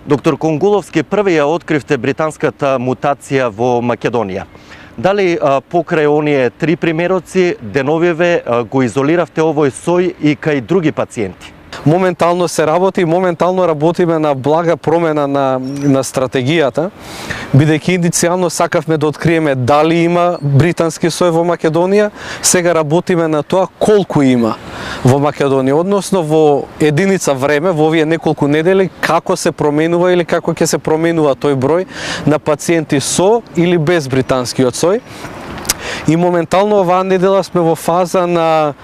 Доктор Конгуловски, први ја откривте британската мутација во Македонија. Дали покрај оние 3 примероци деновиве го изолиравте овој сој и кај други пациенти? Моментално се работи, моментално работиме на блага промена на стратегијата, бидејќи иницијално сакавме да откриеме дали има британски сој во Македонија, сега работиме на тоа колку има во Македонија, односно во единица време, во овие неколку недели, како се променува или како ќе се променува тој број на пациенти со или без британскиот сој. И моментално оваа недела сме во фаза на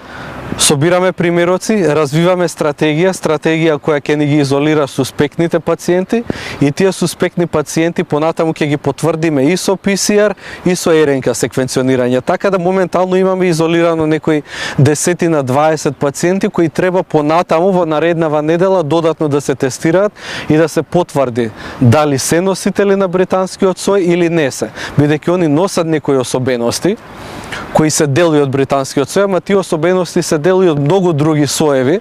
собираме примероци, развиваме стратегија која ќе ни ги изолира суспектните пациенти и тие суспектни пациенти понатаму ќе ги потврдиме и со ПСР и со РНК секвенционирање. Така да моментално имаме изолирано некои 10 на 20 пациенти кои треба понатаму во нареднава недела додатно да се тестираат и да се потврди дали се носители на британскиот сој или не се, бидејќи они носат некои особености кои се дели од британскиот сој, ама тие особености се дели од многу други соеви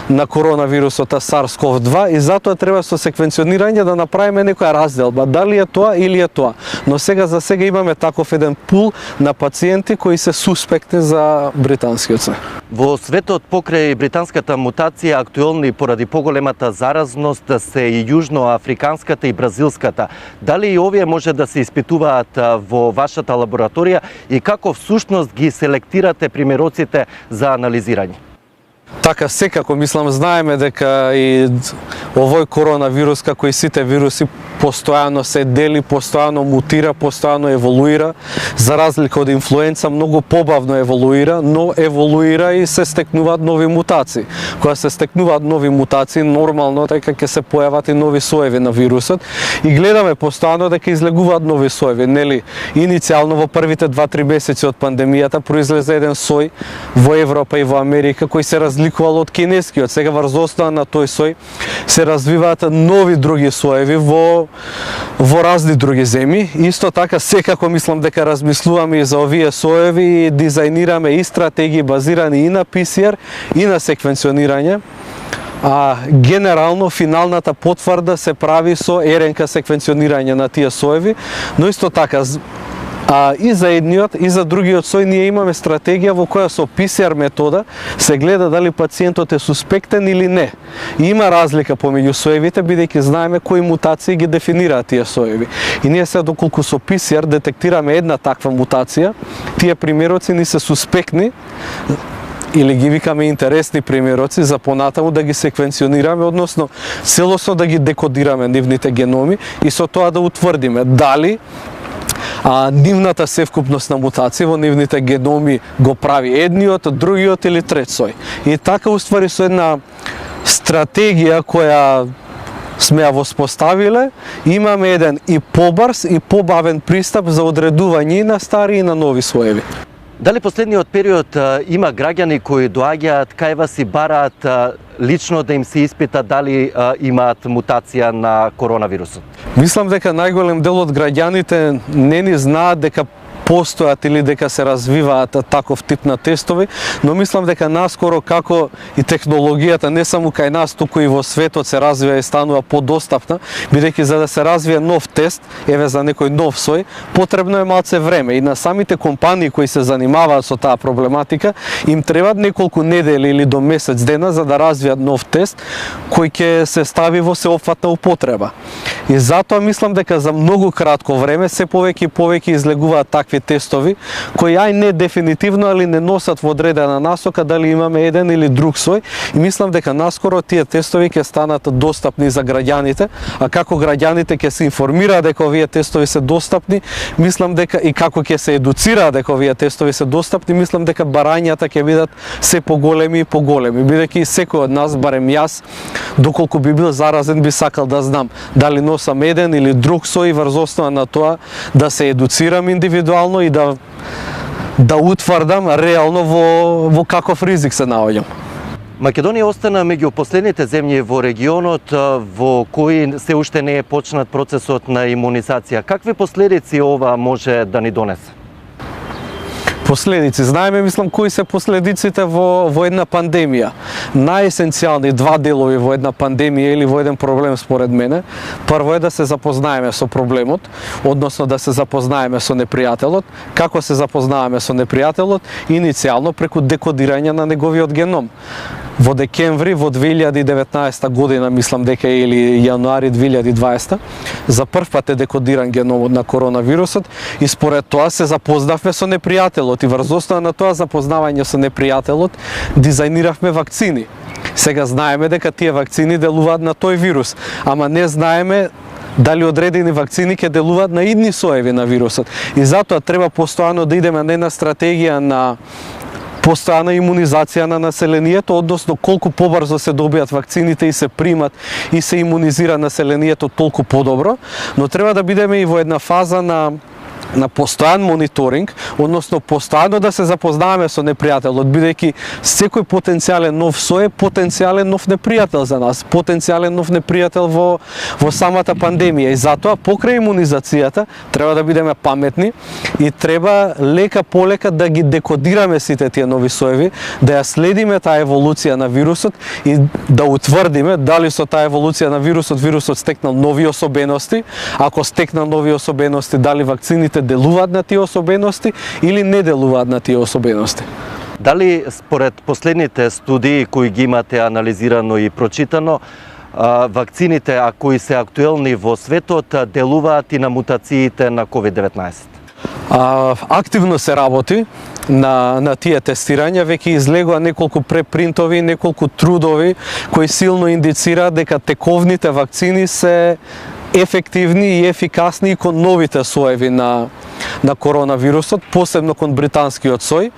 на коронавирусот SARS-CoV-2 и затоа треба со секвенционирање да направиме некоја разделба, дали е тоа или е тоа. Но сега за сега имаме таков еден пул на пациенти кои се суспектни за британскиот сој. Во светот покрај британската мутација актуелни поради поголемата заразност се и јужноафриканската и бразилската. Дали и овие може да се испитуваат во вашата лабораторија и како всушност ги селектирате примероците за анализирање? Така, секако, мислам, знаеме дека и овој коронавирус, како и сите вируси, постојано се дели, постојано мутира, постојано еволуира. За разлика од инфлуенца, многу побавно еволуира, но еволуира и се стекнуваат нови мутации. Кога се стекнуваат нови мутации, нормално дека ќе се појават и нови соеви на вирусот и гледаме постојано дека излегуваат нови соеви. Нели, иницијално во првите 2-3 месеци од пандемијата произлезе еден сој во Европа и во Америка кој се разликувал од кинескиот. Сега врз основа на тој сој се развиваат нови други соеви во разни други земји. Исто така секако мислам дека размислуваме и за овие соеви и дизајнираме и стратегии базирани и на ПСР и на секвенционирање. А генерално финалната потврда се прави со РНК секвенционирање на тие соеви, но исто така и за едниот и за другиот сој ние имаме стратегија во која со ПСР метода се гледа дали пациентот е суспектен или не. И има разлика помеѓу соевите, бидејќи знаеме кои мутации ги дефинираат тие соеви. И ние се доколку со ПСР детектираме една таква мутација, тие примероци ни се суспектни или ги викаме интересни примероци за понатаму да ги секвенционираме, односно целосно да ги декодираме нивните геноми и со тоа да утврдиме дали нивната севкупност на мутации во нивните геноми го прави едниот, другиот или трет сој. И така уствари со една стратегија која сме ја воспоставиле, имаме еден и побрз и побавен пристап за одредување и на стари и на нови соеви. Дали последниот период има граѓани кои доаѓаат кај вас и бараат лично да им се испита дали имаат мутација на коронавирусот? Мислам дека најголем дел од граѓаните не ни знаат дека постојат или дека се развиваат таков тип на тестови, но мислам дека наскоро како и технологијата не само кај нас, туку и во светот се развива и станува подостапна, бидејќи за да се развие нов тест, еве за некој нов сој, потребно е малце време и на самите компании кои се занимаваат со таа проблематика, им требаат неколку недели или до месец дена за да развијат нов тест кој ќе се стави во сеопфатна употреба. И затоа мислам дека за многу кратко време се повеќе и повеќе излегуваат такви тестови кои не дефинитивно, али не носат во одредена насока дали имаме еден или друг сој и мислам дека наскоро тие тестови ќе станат достапни за граѓаните, а како граѓаните ќе се информираат дека овие тестови се достапни, мислам дека и како ќе се едуцираат дека овие тестови се достапни, мислам дека барањата ќе бидат се поголеми и поголеми, бидејќи секој од нас, барем јас, доколку би бил заразен, би сакал да знам дали носам еден или друг сој, врз основа на тоа да се едуцирам индивидуално и да утврдам реално во каков ризик се наоѓам. Македонија остана меѓу последните земји во регионот во кои се уште не е почнат процесот на имунизација. Какви последици ова може да ни донесе? Последици. Знаеме, мислам, кои се последиците во една пандемија. Најесенцијални два делови во една пандемија или во еден проблем според мене. Прво е да се запознаеме со проблемот, односно да се запознаеме со непријателот. Како се запознаваме со непријателот? Иницијално преку декодирање на неговиот геном. Во декември во 2019 година, мислам дека или јануари 2020, за прв пат е декодиран геномот на коронавирусот и според тоа се запознавме со непријателот и врз основа на тоа запознавање со непријателот дизајниравме вакцини. Сега знаеме дека тие вакцини делуваат на тој вирус, ама не знаеме дали одредени вакцини ќе делуваат на идни соеви на вирусот. И затоа треба постојано да идеме на една стратегија на постојана имунизација на населението, односно колку побрзо се добијат вакцините и се примат и се имунизира населението, толку подобро, но треба да бидеме и во една фаза на постојан мониторинг, односно постојано да се запознаваме со непријателот, бидејќи секој потенцијален нов сој е потенцијален нов непријател за нас, потенцијален нов непријател во самата пандемија. И затоа покрај имунизацијата треба да бидеме паметни и треба лека полека да ги декодираме сите тие нови соеви, да ја следиме таа еволуција на вирусот и да утврдиме дали со таа еволуција на вирусот стекнал нови особености, ако стекнал нови особености, дали вакцините делуваат на тие особености или не делуваат на тие особености. Дали според последните студии кои ги имате анализирано и прочитано, вакцините, а кои се актуелни во светот, делуваат и на мутациите на COVID-19? Активно се работи на тие тестирања, веќе излегува неколку препринтови, неколку трудови кои силно индицираат дека тековните вакцини се ефективни и ефикасни и кон новите соеви на коронавирусот, посебно кон британскиот сој.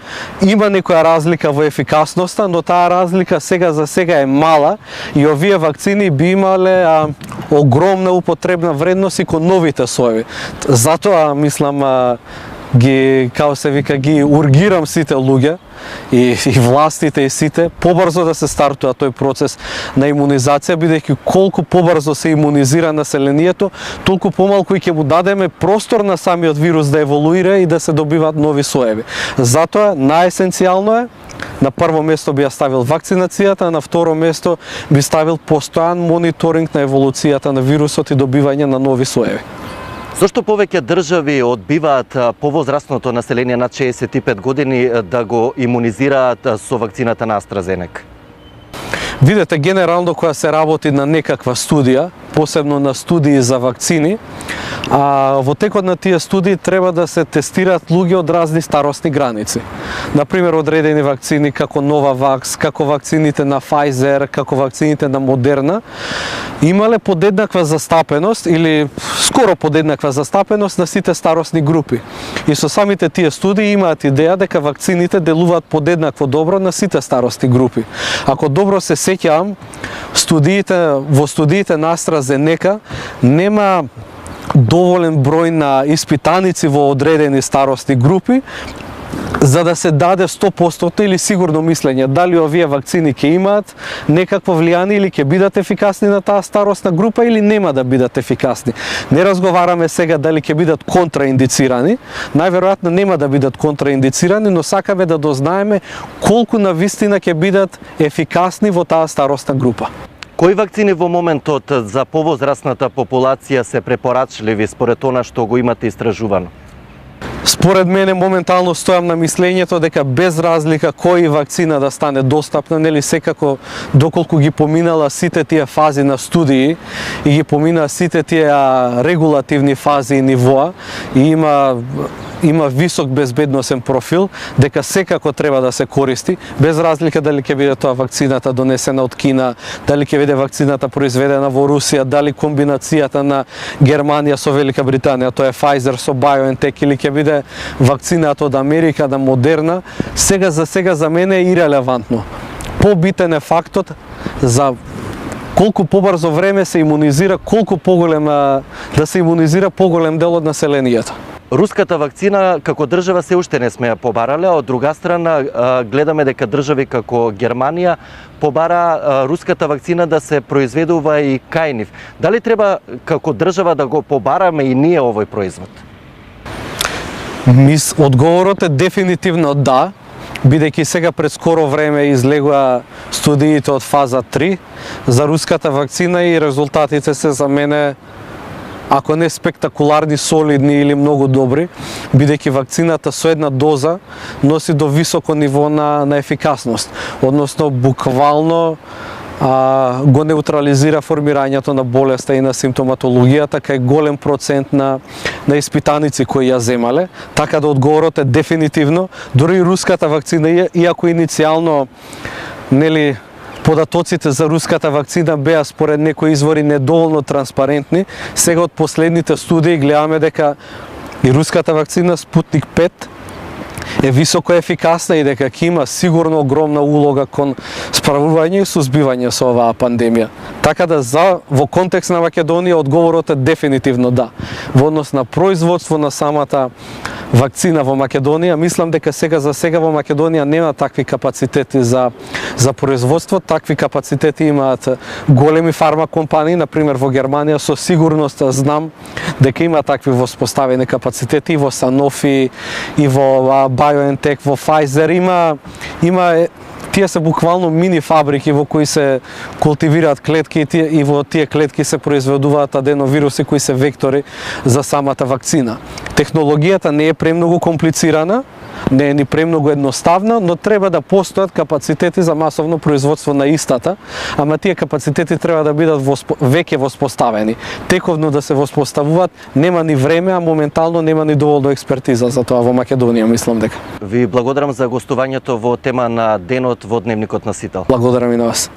Има некоја разлика во ефикасноста, но таа разлика сега за сега е мала и овие вакцини би имале огромна употребна вредност и кон новите соеви. Затоа мислам како се вика, ги ургирам сите луѓе и властите и сите побрзо да се стартува тој процес на имунизација, бидејќи колку побрзо се имунизира населението, толку помалку и ќе му дадеме простор на самиот вирус да еволуира и да се добиваат нови соеви. Затоа најесенцијално е, на прво место би ја ставил вакцинацијата, а на второ место би ставил постојан мониторинг на еволуцијата на вирусот и добивање на нови соеви. Зошто повеќе држави одбиваат повозрастното население над 65 години да го имунизираат со вакцината на AstraZeneca? Видете, генерално кога се работи на некаква студија, посебно на студии за вакцини, во текот на тие студии треба да се тестираат луѓе од разни старосни граници. Например, одредени вакцини како Novavax, како вакцините на Pfizer, како вакцините на Moderna, имале подеднаква застапеност или скоро подеднаква застапеност на сите старосни групи. И со самите тие студии имаат идеја дека вакцините делуваат подеднакво добро на сите старосни групи. Ако добро се сеќавам, во студиите на AstraZeneca нема доволен број на испитаници во одредени старосни групи за да се даде 100% или сигурно мислење дали овие вакцини ќе имаат некакво влијание или ќе бидат ефикасни на таа старосна група или нема да бидат ефикасни. Не разговараме сега дали ќе бидат контраиндицирани, најверојатно нема да бидат контраиндицирани, но сакаме да дознаеме колку навистина ќе бидат ефикасни во таа старосна група. Кои вакцини во моментот за повозрастната популација се препорачливи според она што го имате истражувано? Според мене моментално стојам на мислењето дека без разлика кој вакцина да стане достапна, нели секако доколку ги поминала сите тие фази на студии и ги помина сите тие регулативни фази и нивоа и има висок безбедносен профил, дека секако треба да се користи, без разлика дали ќе биде тоа вакцината донесена од Кина, дали ќе биде вакцината произведена во Русија, дали комбинацијата на Германија со Велика Британија, тоа е Pfizer со BioNTech, или ќе биде вакцината од Америка на Moderna, сега за мене е ирелевантно. Побитен е фактот за колку побрзо време се имунизира, колку да се имунизира поголем дел од населението. Руската вакцина како држава се уште не сме ја побарале, од друга страна гледаме дека држави како Германија побара руската вакцина да се произведува и кај нив. Дали треба како држава да го побараме и ние овој производ? Одговорот е дефинитивно да, бидејќи сега пред скоро време излегува студиите од фаза 3 за руската вакцина и резултатите се за мене, ако не спектакуларни, солидни или многу добри, бидејќи вакцината со една доза носи до високо ниво на ефикасност, односно буквално го неутрализира формирањето на болеста и на симптоматологијата кај голем процент на испитаници кои ја земале, така да одговорот е дефинитивно. Дури и руската вакцина, иако иницијално податоците за руската вакцина беа според некои извори недоволно транспарентни, сега од последните студии гледаме дека и руската вакцина Спутник 5 е високо ефикасна и дека ќе има сигурно огромна улога кон справување и сузбивање со оваа пандемија. Така да во контекст на Македонија одговорот е дефинитивно да. Во однос на производство на самата вакцина во Македонија, мислам дека за сега во Македонија нема такви капацитети за производство. Такви капацитети имаат големи фарма компании, например во Германија со сигурност знам дека има такви воспоставени капацитети и во Sanofi и во BioNTech, во Pfizer има тие се буквално мини фабрики во кои се култивираат клетки и во тие клетки се произведуваат аденовируси кои се вектори за самата вакцина. Технологијата не е премногу комплицирана, не е ни премногу едноставна, но треба да постојат капацитети за масовно производство на истата, ама тие капацитети треба да бидат веќе воспоставени. Тековно да се воспоставуваат, нема ни време, а моментално нема ни доволно експертиза за тоа во Македонија, мислам дека. Ви благодарам за гостувањето во тема на денот во Дневникот на Сител. Благодарам и на вас.